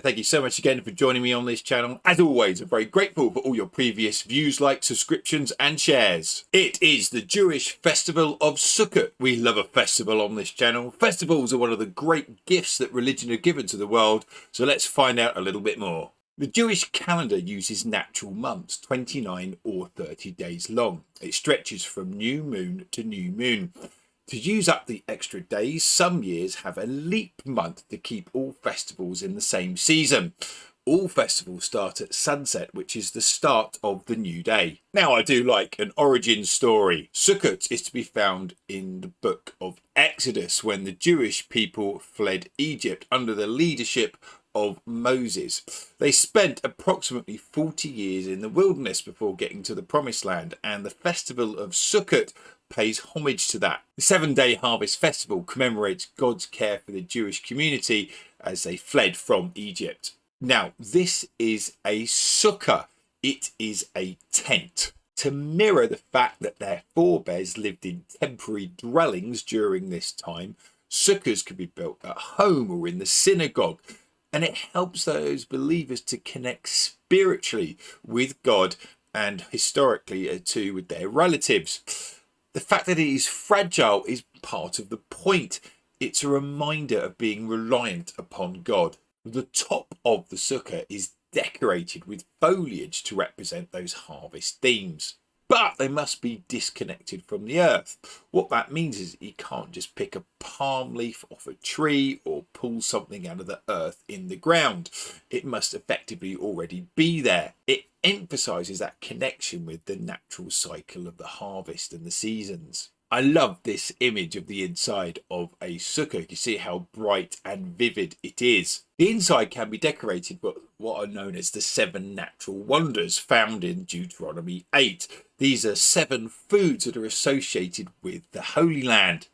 Thank you so much again for joining me on this channel. As always, I'm very grateful for all your previous views, likes, subscriptions and shares. It is the Jewish festival of Sukkot. We love a festival on this channel. Festivals are one of the great gifts that religion has given to the world, so let's find out a little bit more. The Jewish calendar uses natural months, 29 or 30 days long. It stretches from new moon to new moon. To use up the extra days, some years have a leap month to keep all festivals in the same season. All festivals start at sunset, which is the start of the new day. Now, I do like an origin story. Sukkot is to be found in the book of Exodus, when the Jewish people fled Egypt under the leadership of Moses. They spent approximately 40 years in the wilderness before getting to the promised land, and the festival of Sukkot pays homage to that. The 7-day harvest festival commemorates God's care for the Jewish community as they fled from Egypt. Now, this is a sukkah. It is a tent. To mirror the fact that their forebears lived in temporary dwellings during this time, sukkahs could be built at home or in the synagogue, and it helps those believers to connect spiritually with God and historically too with their relatives. The fact that it is fragile is part of the point. It's a reminder of being reliant upon God. The top of the sukkah is decorated with foliage to represent those harvest themes. But they must be disconnected from the earth. What that means is you can't just pick a palm leaf off a tree or pull something out of the earth in the ground. It must effectively already be there. It emphasizes that connection with the natural cycle of the harvest and the seasons. I love this image of the inside of a sukkah. You see how bright and vivid it is. The inside can be decorated with what are known as the 7 natural wonders found in Deuteronomy 8. These are 7 foods that are associated with the Holy Land.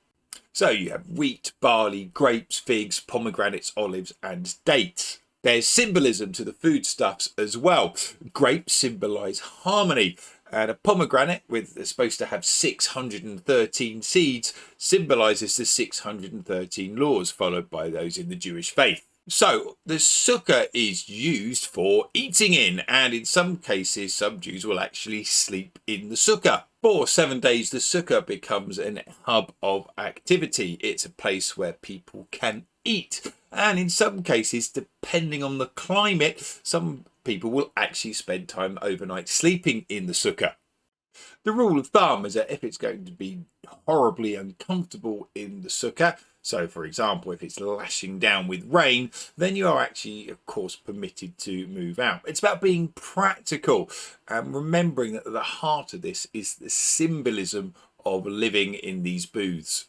So you have wheat, barley, grapes, figs, pomegranates, olives and dates. There's symbolism to the foodstuffs as well. Grapes symbolise harmony, and a pomegranate, is supposed to have 613 seeds, symbolises the 613 laws followed by those in the Jewish faith. So the sukkah is used for eating in, and in some cases some Jews will actually sleep in the sukkah. For 7 days the sukkah becomes an hub of activity. It's a place where people can eat, and in some cases, depending on the climate, some people will actually spend time overnight sleeping in the sukkah. The rule of thumb is that if it's going to be horribly uncomfortable in the sukkah, so for example if it's lashing down with rain, then you are actually of course permitted to move out. It's about being practical and remembering that at the heart of this is the symbolism of living in these booths.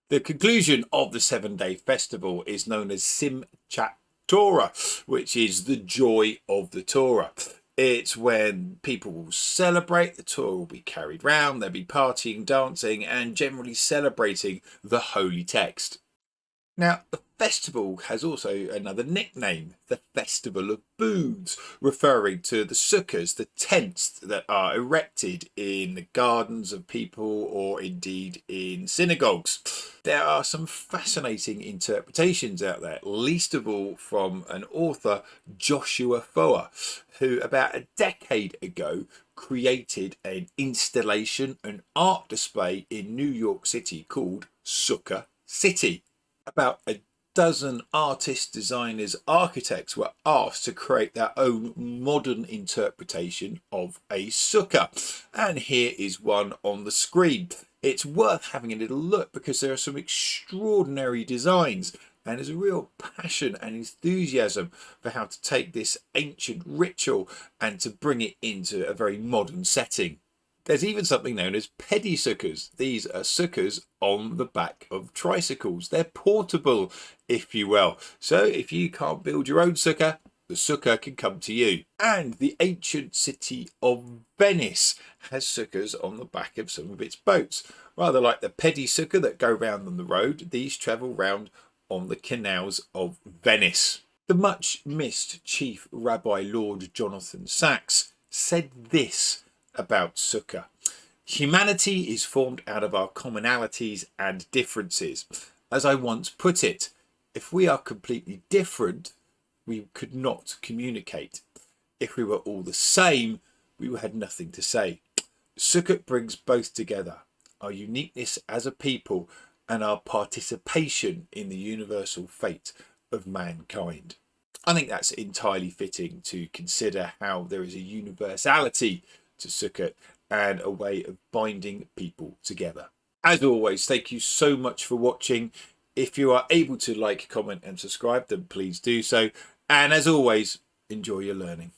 The conclusion of the 7-day festival is known as Simchat Torah, which is the joy of the Torah. It's when people will celebrate, the Torah will be carried round, they'll be partying, dancing and generally celebrating the holy text. Now, the festival has also another nickname, the Festival of Booths, referring to the sukkahs, the tents that are erected in the gardens of people or indeed in synagogues. There are some fascinating interpretations out there, least of all from an author, Joshua Foer, who about a decade ago created an installation, an art display in New York City called Sukkah City. About a dozen artists, designers, architects were asked to create their own modern interpretation of a sukkah. And here is one on the screen. It's worth having a little look because there are some extraordinary designs and there's a real passion and enthusiasm for how to take this ancient ritual and to bring it into a very modern setting. There's even something known as peddy sukkahs. These are sukkahs on the back of tricycles. They're portable, if you will. So if you can't build your own sukkah, the sukkah can come to you. And the ancient city of Venice has sukkahs on the back of some of its boats. Rather like the peddy sukkah that go round on the road, these travel round on the canals of Venice. The much missed Chief Rabbi Lord Jonathan Sacks said this about Sukkah: humanity is formed out of our commonalities and differences. As I once put it, if we are completely different, we could not communicate. If we were all the same, we had nothing to say. Sukkot brings both together, our uniqueness as a people and our participation in the universal fate of mankind. I think that's entirely fitting to consider how there is a universality to Sukkot and a way of binding people together. As always, thank you so much for watching. If you are able to like, comment and subscribe, then please do so. And as always, enjoy your learning.